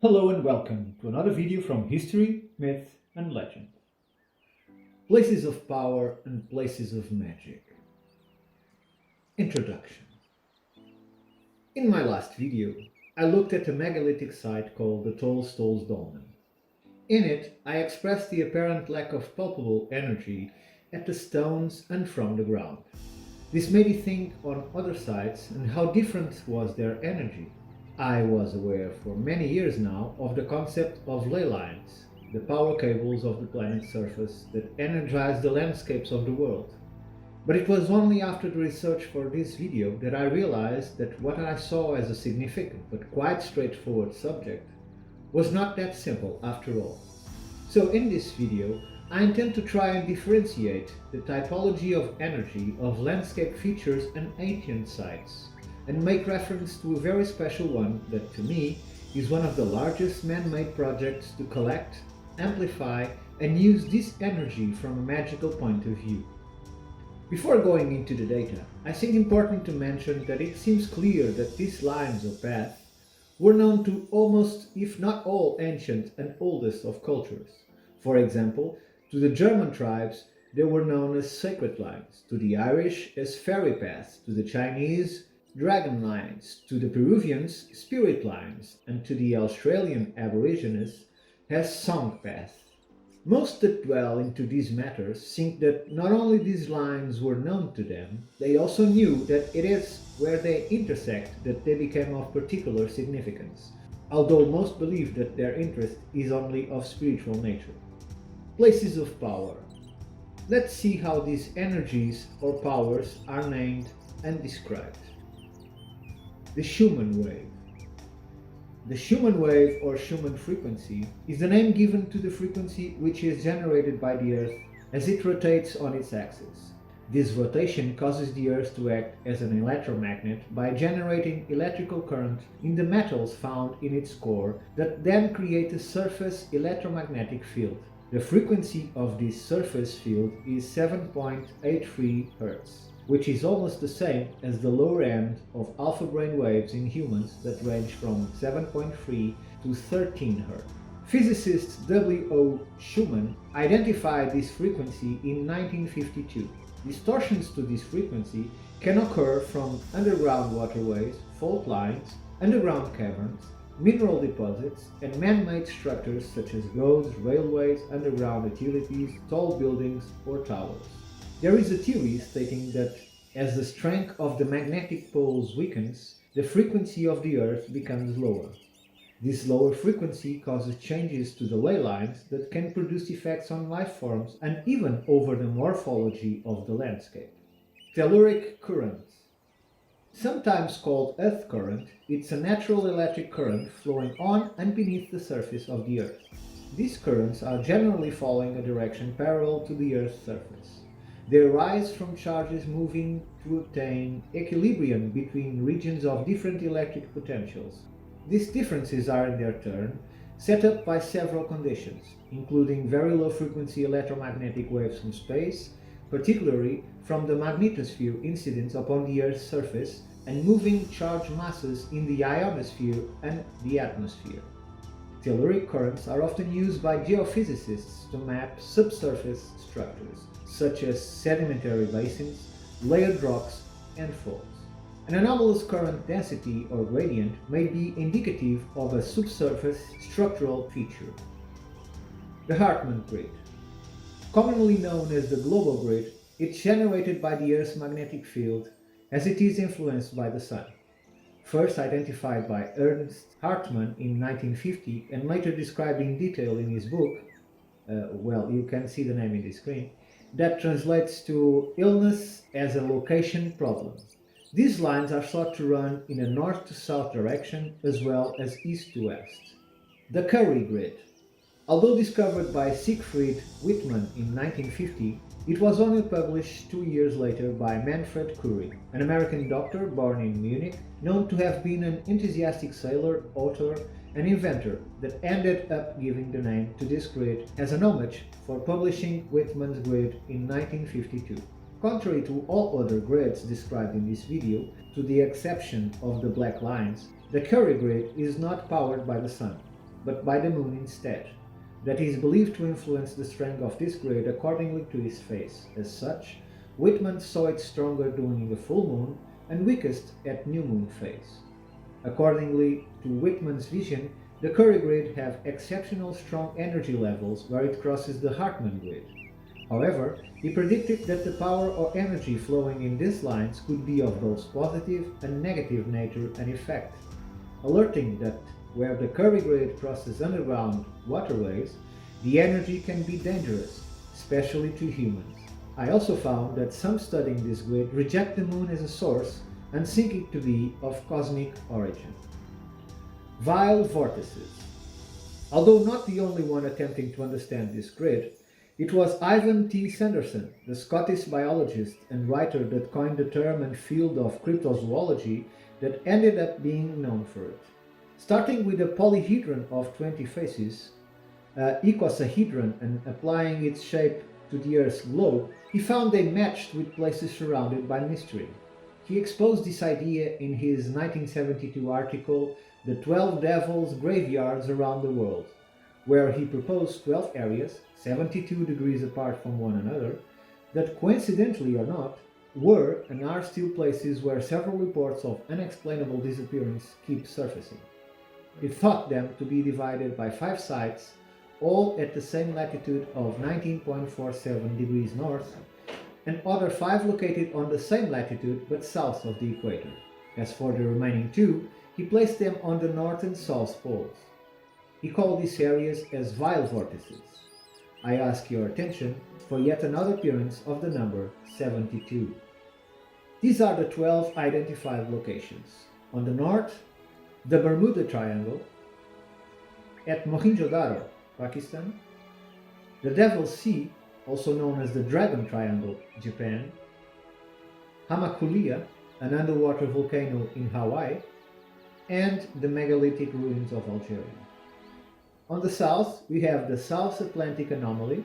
Hello and welcome to another video from History, Myth and Legend. Places of power and places of magic. Introduction. In my last video, I looked at a megalithic site called the Tolstoy's Dolmen. In it, I expressed the apparent lack of palpable energy at the stones and from the ground. This made me think on other sites and how different was their energy. I was aware for many years now of the concept of ley lines, the power cables of the planet's surface that energize the landscapes of the world. But it was only after the research for this video that I realized that what I saw as a significant but quite straightforward subject was not that simple after all. So in this video, I intend to try and differentiate the typology of energy of landscape features and ancient sites, and make reference to a very special one that, to me, is one of the largest man-made projects to collect, amplify, and use this energy from a magical point of view. Before going into the data, I think important to mention that it seems clear that these lines or paths were known to almost, if not all, ancient and oldest of cultures. For example, to the German tribes, they were known as sacred lines, to the Irish as fairy paths, to the Chinese dragon lines, to the Peruvians spirit lines, and to the Australian Aborigines as song paths. Most that dwell into these matters think that not only these lines were known to them, they also knew that it is where they intersect that they became of particular significance, although most believe that their interest is only of spiritual nature. Places of power. Let's see how these energies or powers are named and described. The Schumann wave. The Schumann wave or Schumann frequency is the name given to the frequency which is generated by the Earth as it rotates on its axis. This rotation causes the Earth to act as an electromagnet by generating electrical current in the metals found in its core that then create a surface electromagnetic field. The frequency of this surface field is 7.83 Hz. Which is almost the same as the lower end of alpha brain waves in humans that range from 7.3 to 13 Hz. Physicist W.O. Schumann identified this frequency in 1952. Distortions to this frequency can occur from underground waterways, fault lines, underground caverns, mineral deposits, and man-made structures such as roads, railways, underground utilities, tall buildings, or towers. There is a theory stating that as the strength of the magnetic poles weakens, the frequency of the Earth becomes lower. This lower frequency causes changes to the ley lines that can produce effects on life forms and even over the morphology of the landscape. Telluric current. Sometimes called earth current, it's a natural electric current flowing on and beneath the surface of the Earth. These currents are generally following a direction parallel to the Earth's surface. They arise from charges moving to obtain equilibrium between regions of different electric potentials. These differences are, in their turn, set up by several conditions, including very low-frequency electromagnetic waves from space, particularly from the magnetosphere incidents upon the Earth's surface, and moving charged masses in the ionosphere and the atmosphere. Telluric currents are often used by geophysicists to map subsurface structures, such as sedimentary basins, layered rocks, and faults. An anomalous current density or gradient may be indicative of a subsurface structural feature. The Hartmann grid. Commonly known as the global grid, it's generated by the Earth's magnetic field as it is influenced by the Sun. First identified by Ernst Hartmann in 1950 and later described in detail in his book, you can see the name in the screen, that translates to illness as a location problem. These lines are thought to run in a north to south direction as well as east to west. The Curry grid. Although discovered by Siegfried Wittmann in 1950, it was only published 2 years later by Manfred Curry, an American doctor born in Munich, known to have been an enthusiastic sailor, author, and inventor that ended up giving the name to this grid as an homage for publishing Wittmann's grid in 1952. Contrary to all other grids described in this video, to the exception of the black lines, the Curry grid is not powered by the sun. but by the moon instead. That is believed to influence the strength of this grid accordingly to its phase. As such, Whitman saw it stronger during the full moon and weakest at new moon phase. Accordingly to Whitman's vision, the Curry grid have exceptional strong energy levels where it crosses the Hartmann grid. However, he predicted that the power or energy flowing in these lines could be of both positive and negative nature and effect, alerting that where the Curry grid crosses underground waterways, the energy can be dangerous, especially to humans. I also found that some studying this grid reject the moon as a source and think it to be of cosmic origin. Vile vortices. Although not the only one attempting to understand this grid, it was Ivan T. Sanderson, the Scottish biologist and writer that coined the term and field of cryptozoology, that ended up being known for it. Starting with a polyhedron of 20 faces, icosahedron, and applying its shape to the Earth's globe, he found they matched with places surrounded by mystery. He exposed this idea in his 1972 article, The 12 Devils' Graveyards Around the World, where he proposed 12 areas, 72 degrees apart from one another, that coincidentally or not, were and are still places where several reports of unexplainable disappearance keep surfacing. He thought them to be divided by 5 sites, all at the same latitude of 19.47 degrees north, and other 5 located on the same latitude but south of the equator. As for the remaining 2, he placed them on the north and south poles. He called these areas as vile vortices. I ask your attention for yet another appearance of the number 72. These are the 12 identified locations. On the north, the Bermuda Triangle, at Mohenjo-Daro, Pakistan, the Devil's Sea, also known as the Dragon Triangle, Japan, Hamakulia, an underwater volcano in Hawaii, and the megalithic ruins of Algeria. On the south, we have the South Atlantic Anomaly,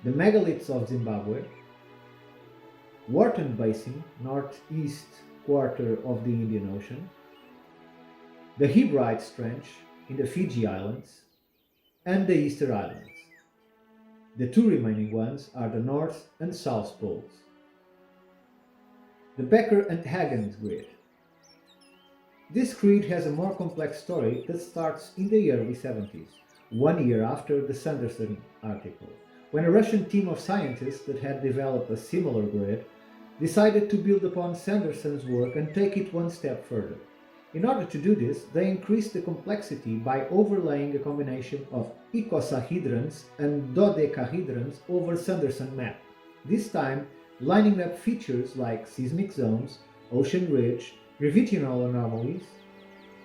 the megaliths of Zimbabwe, Wharton Basin, northeast quarter of the Indian Ocean, the Hebrides Trench in the Fiji Islands, and the Easter Islands. The 2 remaining ones are the North and South Poles. The Becker and Hagen's Grid. This grid has a more complex story that starts in the early 70s, 1 year after the Sanderson article, when a Russian team of scientists that had developed a similar grid decided to build upon Sanderson's work and take it one step further. In order to do this, they increased the complexity by overlaying a combination of icosahedrons and dodecahedrons over Sanderson map, this time lining up features like seismic zones, ocean ridge, gravitational anomalies,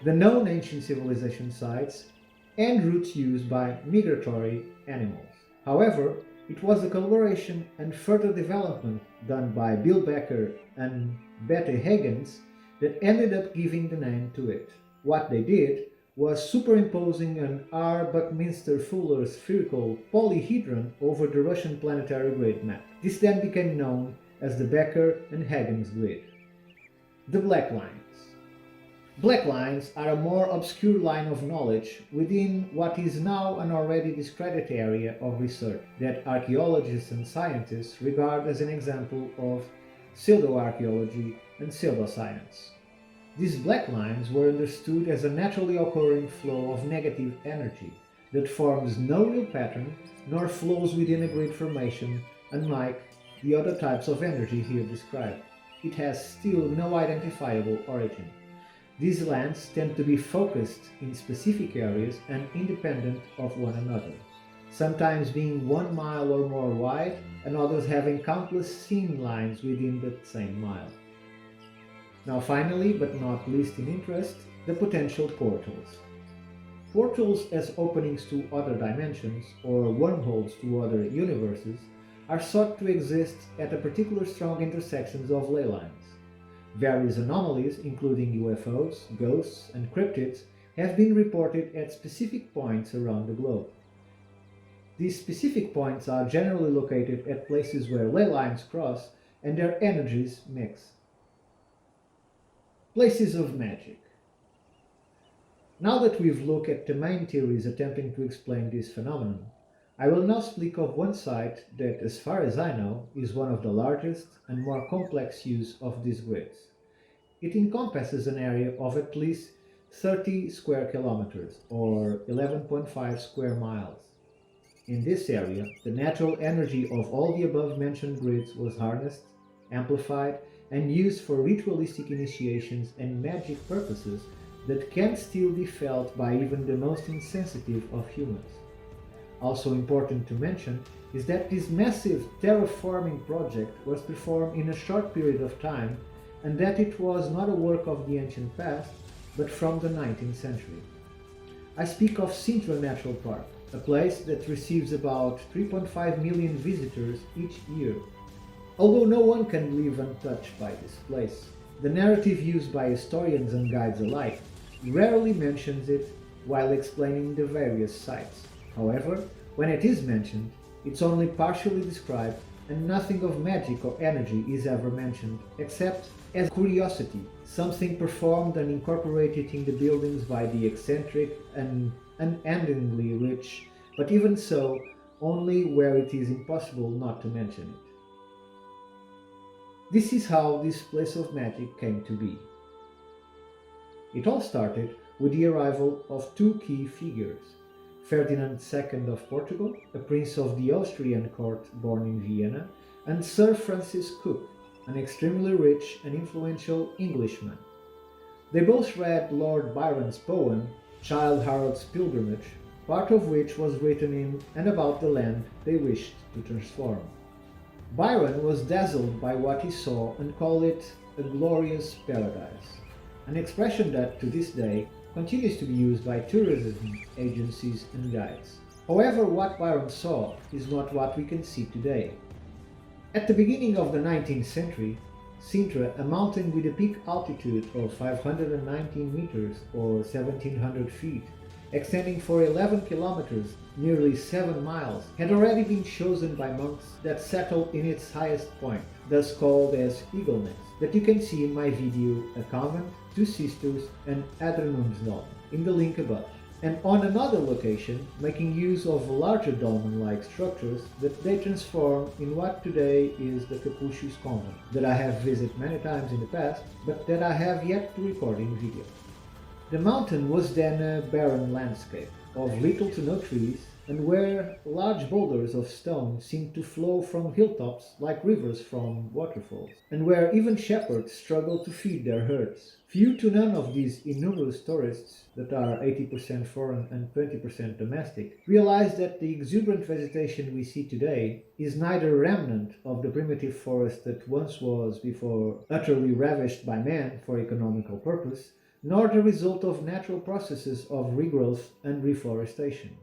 the known ancient civilization sites, and routes used by migratory animals. However, it was a collaboration and further development done by Bill Becker and Bette Higgins that ended up giving the name to it. What they did was superimposing an R. Buckminster Fuller spherical polyhedron over the Russian planetary grid map. This then became known as the Becker and Higgins grid. The Black Lines. Black lines are a more obscure line of knowledge within what is now an already discredited area of research that archaeologists and scientists regard as an example of pseudo-archaeology and pseudoscience. These black lines were understood as a naturally occurring flow of negative energy that forms no real pattern nor flows within a grid formation, unlike the other types of energy here described. It has still no identifiable origin. These lands tend to be focused in specific areas and independent of one another, sometimes being 1 mile or more wide and others having countless seam lines within the same mile. Now finally, but not least in interest, the potential portals. Portals as openings to other dimensions or wormholes to other universes are thought to exist at a particular strong intersections of ley lines. Various anomalies, including UFOs, ghosts, and cryptids, have been reported at specific points around the globe. These specific points are generally located at places where ley lines cross and their energies mix. Places of magic. Now that we've looked at the main theories attempting to explain this phenomenon, I will now speak of one site that, as far as I know, is one of the largest and more complex use of these grids. It encompasses an area of at least 30 square kilometers or 11.5 square miles. In this area, the natural energy of all the above mentioned grids was harnessed, amplified, and used for ritualistic initiations and magic purposes that can still be felt by even the most insensitive of humans. Also important to mention is that this massive terraforming project was performed in a short period of time and that it was not a work of the ancient past, but from the 19th century. I speak of Sintra Natural Park, a place that receives about 3.5 million visitors each year. Although no one can live untouched by this place, the narrative used by historians and guides alike rarely mentions it while explaining the various sites. However, when it is mentioned, it's only partially described and nothing of magic or energy is ever mentioned, except as curiosity, something performed and incorporated in the buildings by the eccentric and unendingly rich, but even so, only where it is impossible not to mention it. This is how this place of magic came to be. It all started with the arrival of two key figures, Ferdinand II of Portugal, a prince of the Austrian court born in Vienna, and Sir Francis Cook, an extremely rich and influential Englishman. They both read Lord Byron's poem, Childe Harold's Pilgrimage, part of which was written in and about the land they wished to transform. Byron was dazzled by what he saw and called it a glorious paradise, an expression that, to this day, continues to be used by tourism agencies and guides. However, what Byron saw is not what we can see today. At the beginning of the 19th century, Sintra, a mountain with a peak altitude of 519 meters or 1700 feet, extending for 11 kilometers, nearly 7 miles, had already been chosen by monks that settled in its highest point, thus called as Eagle Nest, that you can see in my video A Convent, Two Sisters and Dolmen in the link above, and on another location making use of larger dolmen-like structures that they transform in what today is the Capuchus Convent, that I have visited many times in the past, but that I have yet to record in video. The mountain was then a barren landscape of little to no trees, and where large boulders of stone seemed to flow from hilltops like rivers from waterfalls, and where even shepherds struggled to feed their herds. Few to none of these innumerous tourists, that are 80% foreign and 20% domestic, realize that the exuberant vegetation we see today is neither a remnant of the primitive forest that once was before utterly ravished by man for economical purpose, nor the result of natural processes of regrowth and reforestation.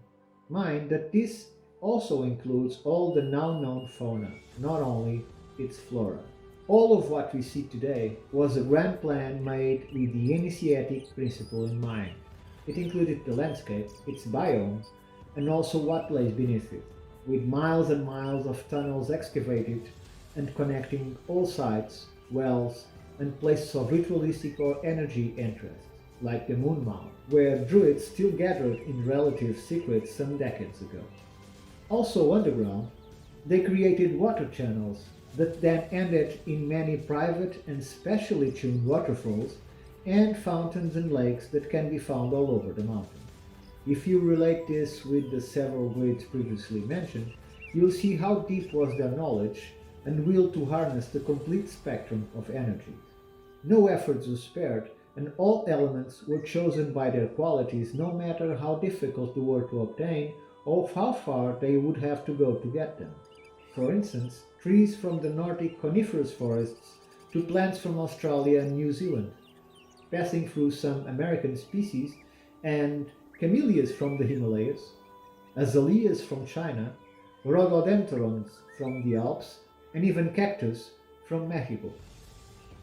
Mind that this also includes all the now known fauna, not only its flora. All of what we see today was a grand plan made with the initiatic principle in mind. It included the landscape, its biome, and also what lays beneath it, with miles and miles of tunnels excavated and connecting all sites, wells, and places of ritualistic or energy interest, like the Moon Mound, where druids still gathered in relative secret some decades ago. Also underground, they created water channels that then ended in many private and specially tuned waterfalls and fountains and lakes that can be found all over the mountain. If you relate this with the several grids previously mentioned, you'll see how deep was their knowledge and will to harness the complete spectrum of energy. No efforts were spared, and all elements were chosen by their qualities, no matter how difficult they were to obtain or how far they would have to go to get them. For instance, trees from the Nordic coniferous forests to plants from Australia and New Zealand, passing through some American species, and camellias from the Himalayas, azaleas from China, rhododendrons from the Alps, and even cactus from Mexico.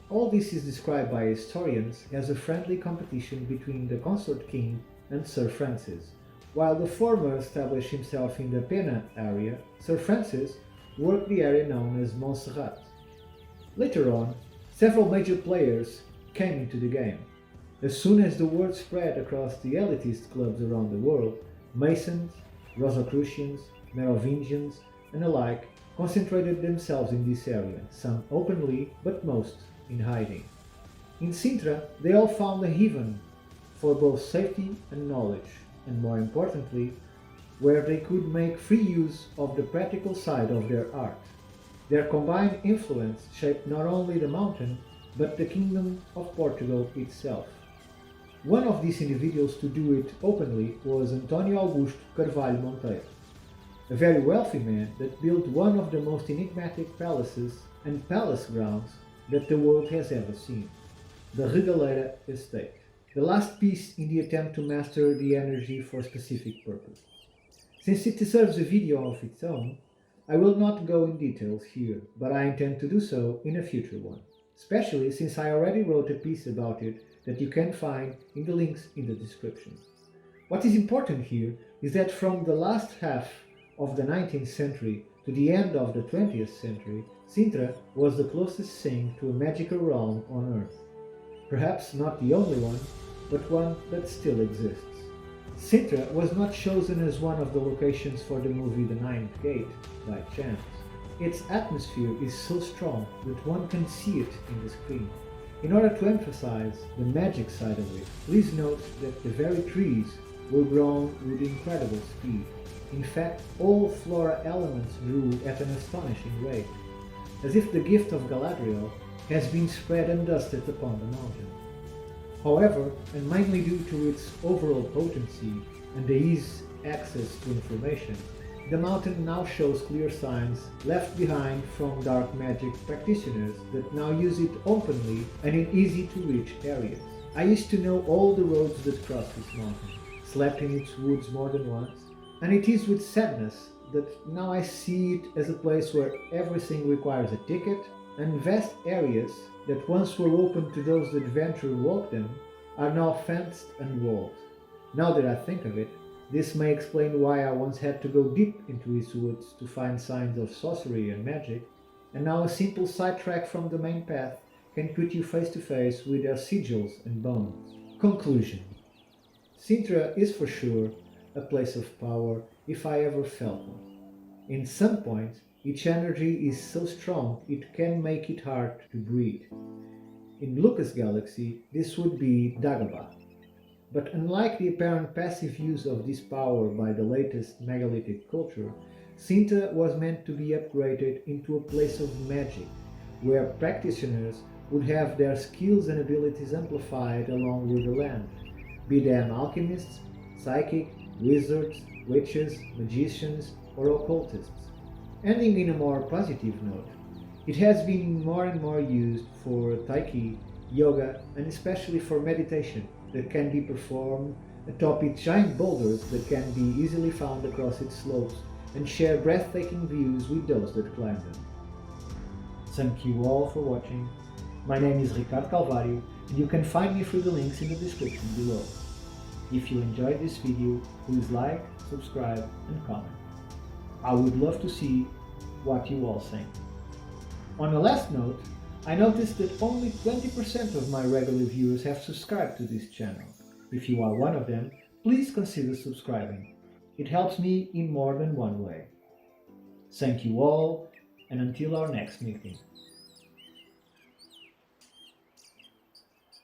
All this is described by historians as a friendly competition between the consort king and Sir Francis. While the former established himself in the Pena area, Sir Francis worked the area known as Montserrat. Later on, several major players came into the game. As soon as the word spread across the elitist clubs around the world, Masons, Rosicrucians, Merovingians, and alike concentrated themselves in this area, some openly, but most in hiding. In Sintra, they all found a haven for both safety and knowledge, and more importantly, where they could make free use of the practical side of their art. Their combined influence shaped not only the mountain, but the Kingdom of Portugal itself. One of these individuals to do it openly was António Augusto Carvalho Monteiro, a very wealthy man that built one of the most enigmatic palaces and palace grounds that the world has ever seen, the Regaleira Estate, the last piece in the attempt to master the energy for a specific purpose. Since it deserves a video of its own, I will not go in details here, but I intend to do so in a future one, especially since I already wrote a piece about it that you can find in the links in the description. What is important here is that from the last half of the 19th century to the end of the 20th century, Sintra was the closest thing to a magical realm on Earth. Perhaps not the only one, but one that still exists. Sintra was not chosen as one of the locations for the movie The Ninth Gate by chance. Its atmosphere is so strong that one can see it in the screen. In order to emphasize the magic side of it, please note that the very trees were grown with incredible speed. In fact, all flora elements grew at an astonishing rate, as if the gift of Galadriel has been spread and dusted upon the mountain. However, and mainly due to its overall potency and the easy access to information, the mountain now shows clear signs left behind from dark magic practitioners that now use it openly and in easy-to-reach areas. I used to know all the roads that cross this mountain, slept in its woods more than once, and it is with sadness that now I see it as a place where everything requires a ticket, and vast areas that once were open to those that venture walk them are now fenced and walled. Now that I think of it, this may explain why I once had to go deep into his woods to find signs of sorcery and magic, and now a simple sidetrack from the main path can put you face to face with their sigils and bones. Conclusion. Sintra is for sure a place of power if I ever felt one. In some points, its energy is so strong it can make it hard to breathe. In Lucas Galaxy, this would be Dagobah. But unlike the apparent passive use of this power by the latest megalithic culture, Sintra was meant to be upgraded into a place of magic, where practitioners would have their skills and abilities amplified along with the land, be them alchemists, psychic, wizards, witches, magicians, or occultists. Ending in a more positive note, it has been more and more used for Tai-Chi, yoga, and especially for meditation that can be performed atop its giant boulders that can be easily found across its slopes and share breathtaking views with those that climb them. Thank you all for watching. My name is Ricardo Calvario, and you can find me through the links in the description below. If you enjoyed this video, please like, subscribe, and comment. I would love to see what you all think. On a last note, I noticed that only 20% of my regular viewers have subscribed to this channel. If you are one of them, please consider subscribing. It helps me in more than one way. Thank you all, and until our next meeting.